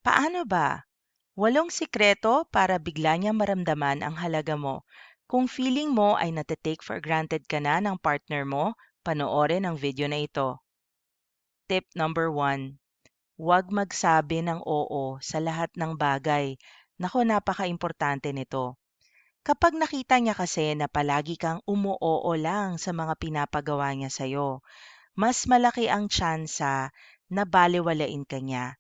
Paano ba? 8 sikreto para bigla niyang maramdaman ang halaga mo. Kung feeling mo ay nate-take for granted ka na ng partner mo, panoorin ang video na ito. Tip number 1. Huwag magsabi ng oo sa lahat ng bagay. Nako, napaka-importante nito. Kapag nakita niya kasi na palagi kang umuoo lang sa mga pinapagawa niya sa'yo, mas malaki ang tsansa na balewalain ka niya.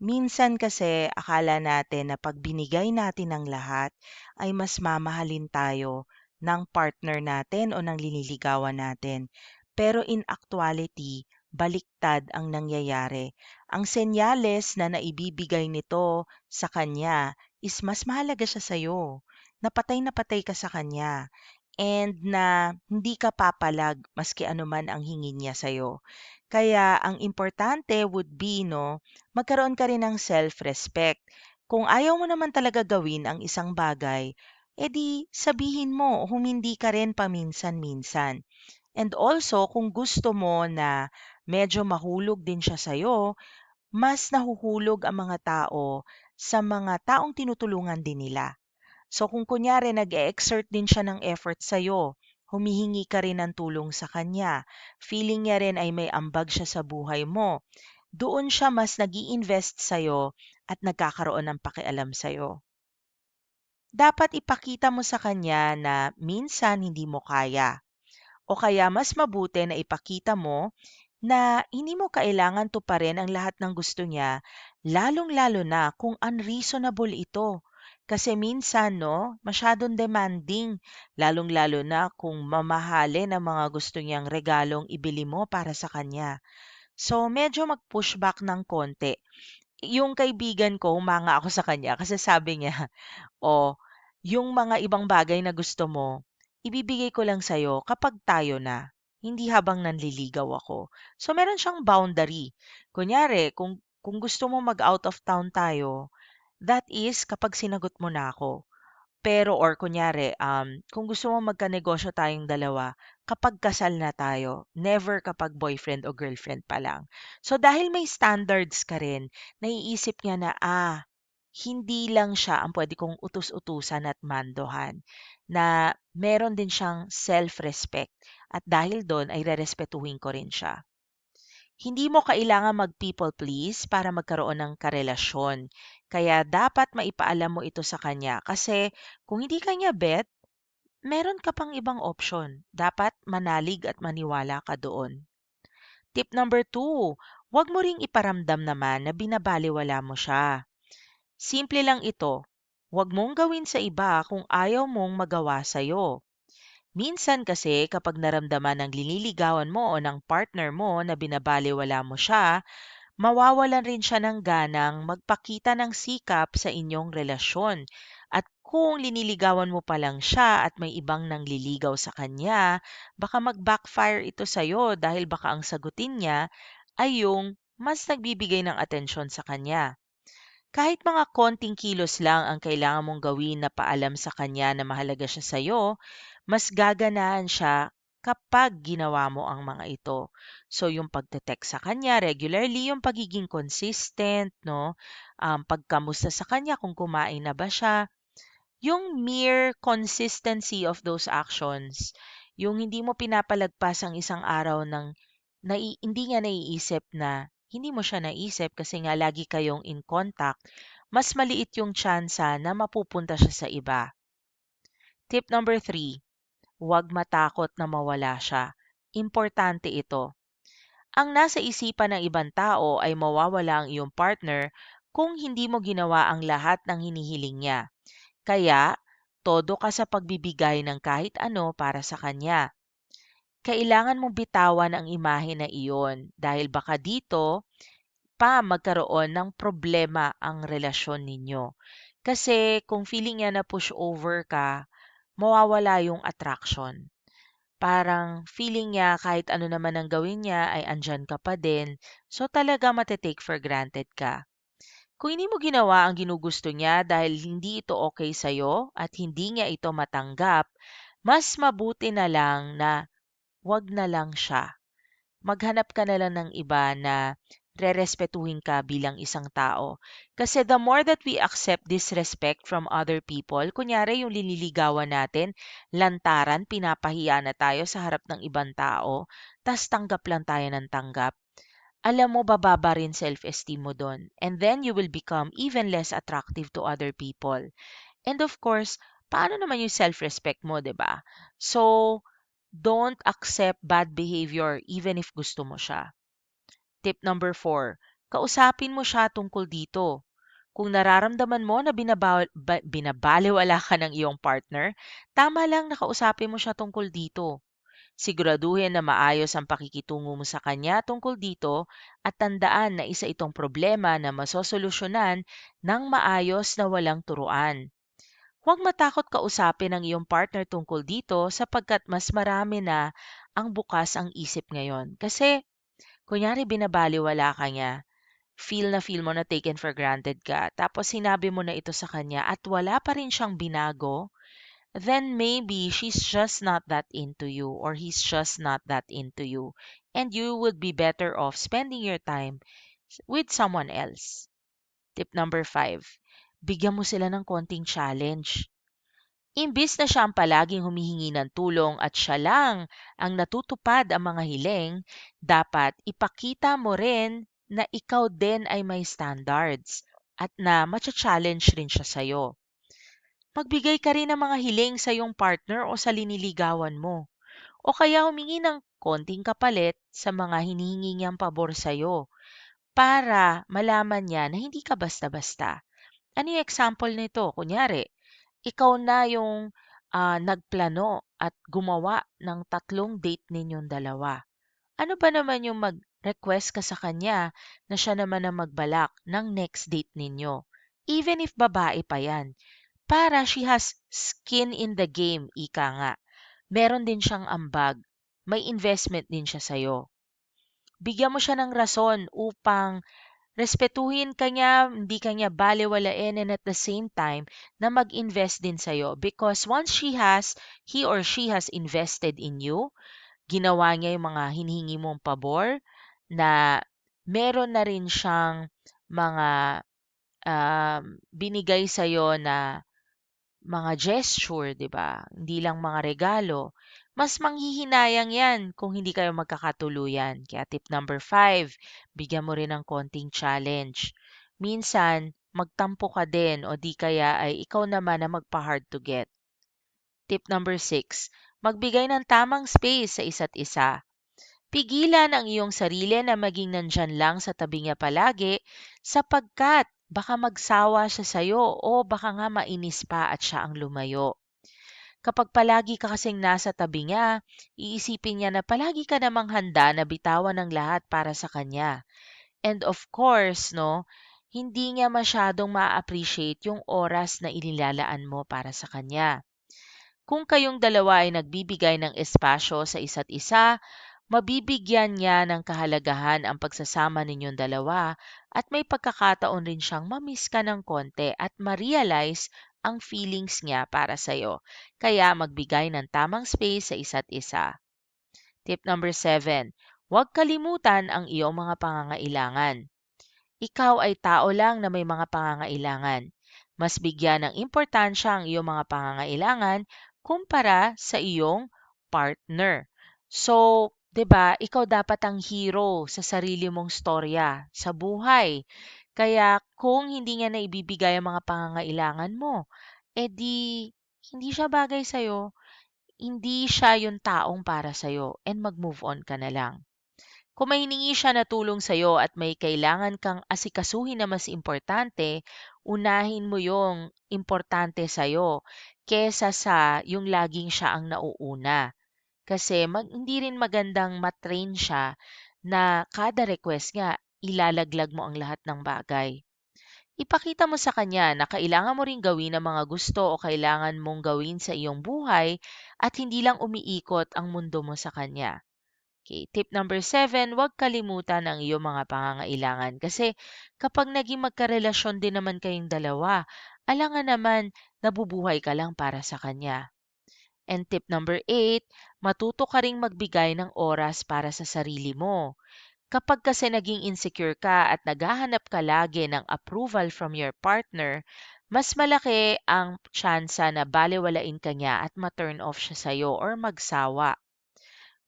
Minsan kasi akala natin na pag binigay natin ang lahat ay mas mamahalin tayo ng partner natin o ng liniligawan natin. Pero in actuality, baliktad ang nangyayari. Ang senyales na naibibigay nito sa kanya is mas mahalaga siya sa'yo. Na patay ka sa kanya and na hindi ka papalag maski anuman ang hingin niya sa'yo. Kaya ang importante would be, no, magkaroon ka rin ng self-respect. Kung ayaw mo naman talaga gawin ang isang bagay, edi sabihin mo, humindi ka rin paminsan-minsan. And also, kung gusto mo na medyo mahulog din siya sa'yo, mas nahuhulog ang mga tao sa mga taong tinutulungan din nila. So kung kunyari nag-e-exert din siya ng effort sa'yo, humihingi ka rin ng tulong sa kanya, feeling niya rin ay may ambag siya sa buhay mo, doon siya mas nag-i-invest sa'yo at nagkakaroon ng pakialam sa'yo. Dapat ipakita mo sa kanya na minsan hindi mo kaya o kaya mas mabuti na ipakita mo na hindi mo kailangan tuparin ang lahat ng gusto niya, lalong-lalo na kung unreasonable ito. Kasi minsan, no, masyadong demanding, lalong-lalo na kung mamahalin ang mga gusto niyang regalong ibili mo para sa kanya. So, medyo mag-push back ng konti. Yung kaibigan ko, humanga ako sa kanya kasi sabi niya, "O, yung mga ibang bagay na gusto mo, ibibigay ko lang sa'yo kapag tayo na, hindi habang nanliligaw ako." So, meron siyang boundary. Kunyari, kung gusto mo mag-out of town tayo, that is kapag sinagot mo na ako. Pero or kunyari, kung gusto mo magkanegosyo tayong dalawa, kapag kasal na tayo, never kapag boyfriend o girlfriend pa lang. So dahil may standards ka rin, naiisip niya na, hindi lang siya ang pwede kong utus-utusan at mandohan, na meron din siyang self-respect. At dahil doon ay rerespetuhin ko rin siya. Hindi mo kailangan mag-people please para magkaroon ng karelasyon. Kaya dapat maipaalam mo ito sa kanya kasi kung hindi kanya bet, meron ka pang ibang option. Dapat manalig at maniwala ka doon. Tip number 2, huwag mo ring iparamdam naman na binabaliwala mo siya. Simple lang ito. Huwag mong gawin sa iba kung ayaw mong magawa sa'yo. Minsan kasi kapag naramdaman ng liniligawan mo o ng partner mo na binabalewala mo siya, mawawalan rin siya ng ganang magpakita ng sikap sa inyong relasyon. At kung liniligawan mo pa lang siya at may ibang nangliligaw sa kanya, baka mag-backfire ito sa'yo dahil baka ang sagutin niya ay yung mas nagbibigay ng atensyon sa kanya. Kahit mga konting kilos lang ang kailangan mong gawin na paalam sa kanya na mahalaga siya sa'yo, mas gaganahan siya kapag ginawa mo ang mga ito. So, yung pagte-text sa kanya regularly, yung pagiging consistent, no? Pagkamusta sa kanya kung kumain na ba siya. Yung mere consistency of those actions, yung hindi mo pinapalagpas ang isang araw ng hindi niya naiisip na hindi mo siya naisip kasi nga lagi kayong in contact, mas maliit yung tsansa na mapupunta siya sa iba. Tip number 3, huwag matakot na mawala siya. Importante ito. Ang nasa isipan ng ibang tao ay mawawala ang iyong partner kung hindi mo ginawa ang lahat ng hinihiling niya. Kaya, todo ka sa pagbibigay ng kahit ano para sa kanya. Kailangan mong bitawan ang imahe na iyon dahil baka dito pa magkaroon ng problema ang relasyon ninyo. Kasi kung feeling niya na pushover ka, mawawala yung attraction. Parang feeling niya kahit ano naman ang gawin niya ay andyan ka pa din. So talaga take for granted ka. Kung hindi mo ginawa ang ginugusto niya dahil hindi ito okay sa'yo at hindi niya ito matanggap, mas mabuti na lang na wag na lang siya. Maghanap ka na lang ng iba na rerespetuhin ka bilang isang tao. Kasi the more that we accept disrespect from other people, kunyari yung liniligawan natin, lantaran, pinapahiya na tayo sa harap ng ibang tao, tas tanggap lang tayo ng tanggap. Alam mo, bababa rin self-esteem mo doon. And then you will become even less attractive to other people. And of course, paano naman yung self-respect mo, 'di ba? So, don't accept bad behavior even if gusto mo siya. Tip number 4, kausapin mo siya tungkol dito. Kung nararamdaman mo na binabaliwala ka ng iyong partner, tama lang na kausapin mo siya tungkol dito. Siguraduhin na maayos ang pakikitungo mo sa kanya tungkol dito at tandaan na isa itong problema na masosolusyonan ng maayos na walang turuan. Huwag matakot kausapin ang iyong partner tungkol dito sapagkat mas marami na ang bukas ang isip ngayon. Kasi, kunyari binabaliwala ka niya, feel mo na taken for granted ka, tapos sinabi mo na ito sa kanya at wala pa rin siyang binago, then maybe she's just not that into you or he's just not that into you. And you would be better off spending your time with someone else. Tip number 5, bigyan mo sila ng konting challenge. Imbis na siya ang palaging humihingi ng tulong at siya lang ang natutupad ang mga hiling, dapat ipakita mo rin na ikaw din ay may standards at na matcha-challenge rin siya sa'yo. Magbigay ka rin ng mga hiling sa iyong partner o sa liniligawan mo. O kaya humingi ng konting kapalit sa mga hinihingi niyang pabor sa'yo para malaman niya na hindi ka basta-basta. Ano yung example nito? Kunyari, ikaw na yung nagplano at gumawa ng 3 date ninyong dalawa. Ano ba naman yung mag-request ka sa kanya na siya naman ang magbalak ng next date ninyo? Even if babae pa yan. Para she has skin in the game, ika nga. Meron din siyang ambag. May investment din siya sa'yo. Bigyan mo siya ng rason upang respetuhin ka niya, hindi ka niya balewalain, and at the same time, na mag-invest din sa'yo. Because once he or she has invested in you, ginawa niya yung mga hinihingi mong pabor, na meron na rin siyang mga binigay sa'yo na mga gesture, 'di ba? Hindi lang mga regalo. Mas manghihinayang 'yan kung hindi kayo magkakatuluyan. Kaya tip number 5, bigyan mo rin ng konting challenge. Minsan, magtampo ka din o di kaya ay ikaw naman na magpa-hard to get. Tip number 6, magbigay ng tamang space sa isa't isa. Pigilan ang iyong sarili na maging nandyan lang sa tabi niya palagi sapagkat baka magsawa siya sa'yo o baka nga mainis pa at siya ang lumayo. Kapag palagi ka kasing nasa tabi niya, iisipin niya na palagi ka namang handa na bitawan ng lahat para sa kanya. And of course, no, hindi niya masyadong ma-appreciate yung oras na inilalaan mo para sa kanya. Kung kayong dalawa ay nagbibigay ng espasyo sa isa't isa, mabibigyan niya ng kahalagahan ang pagsasama ninyong dalawa at may pagkakataon rin siyang mamiss ka ng konti at ma-realize ang feelings niya para sa'yo. Kaya magbigay ng tamang space sa isa't isa. Tip number 7, huwag kalimutan ang iyong mga pangangailangan. Ikaw ay tao lang na may mga pangangailangan. Mas bigyan ng importansya ang iyong mga pangangailangan kumpara sa iyong partner. So, 'di ba, ikaw dapat ang hero sa sarili mong storya sa buhay. Kaya kung hindi niya na ibibigay ang mga pangangailangan mo, edi hindi siya bagay sa'yo, hindi siya yung taong para sa'yo, and mag-move on ka na lang. Kung may hiningi siya na tulong sa'yo at may kailangan kang asikasuhin na mas importante, unahin mo yung importante sa'yo kesa sa yung laging siya ang nauuna. Kasi hindi rin magandang matrain siya na kada request nga, ilalaglag mo ang lahat ng bagay. Ipakita mo sa kanya na kailangan mo ring gawin ang mga gusto o kailangan mong gawin sa iyong buhay at hindi lang umiikot ang mundo mo sa kanya. Okay, tip number 7, huwag kalimutan ang iyong mga pangangailangan kasi kapag naging magkarelasyon din naman kayong dalawa, alangan naman nabubuhay ka lang para sa kanya. And tip number 8, matuto ka ring magbigay ng oras para sa sarili mo. Kapag kasi naging insecure ka at naghahanap ka lagi ng approval from your partner, mas malaki ang tsansa na balewalain ka niya at ma-turn off siya sa'yo or magsawa.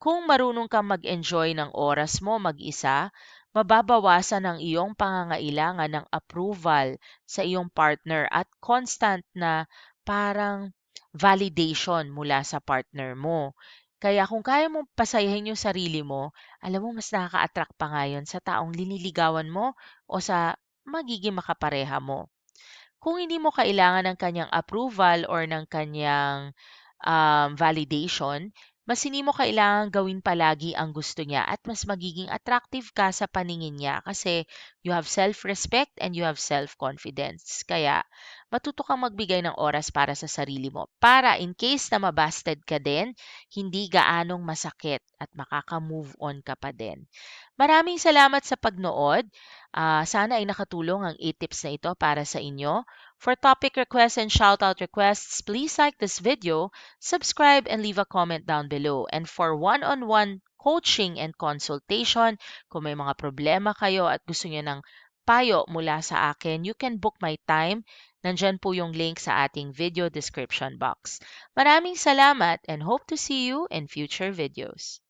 Kung marunong kang mag-enjoy ng oras mo mag-isa, mababawasan ang iyong pangangailangan ng approval sa iyong partner at constant na parang validation mula sa partner mo. Kaya kung kaya mong pasayahin yung sarili mo, alam mo mas nakaka-attract pa nga yun sa taong liniligawan mo o sa magiging makapareha mo. Kung hindi mo kailangan ng kanyang approval or ng kanyang validation, mas hindi mo kailangan gawin palagi ang gusto niya at mas magiging attractive ka sa paningin niya kasi you have self-respect and you have self-confidence. Kaya matuto kang magbigay ng oras para sa sarili mo para in case na mabasted ka din, hindi gaanong masakit at makaka-move on ka pa din. Maraming salamat sa pagnood. Sana ay nakatulong ang 8 tips na ito para sa inyo. For topic requests and shoutout requests, please like this video, subscribe, and leave a comment down below. And for one-on-one coaching and consultation, kung may mga problema kayo at gusto niyo ng payo mula sa akin, you can book my time. Nandyan po yung link sa ating video description box. Maraming salamat and hope to see you in future videos.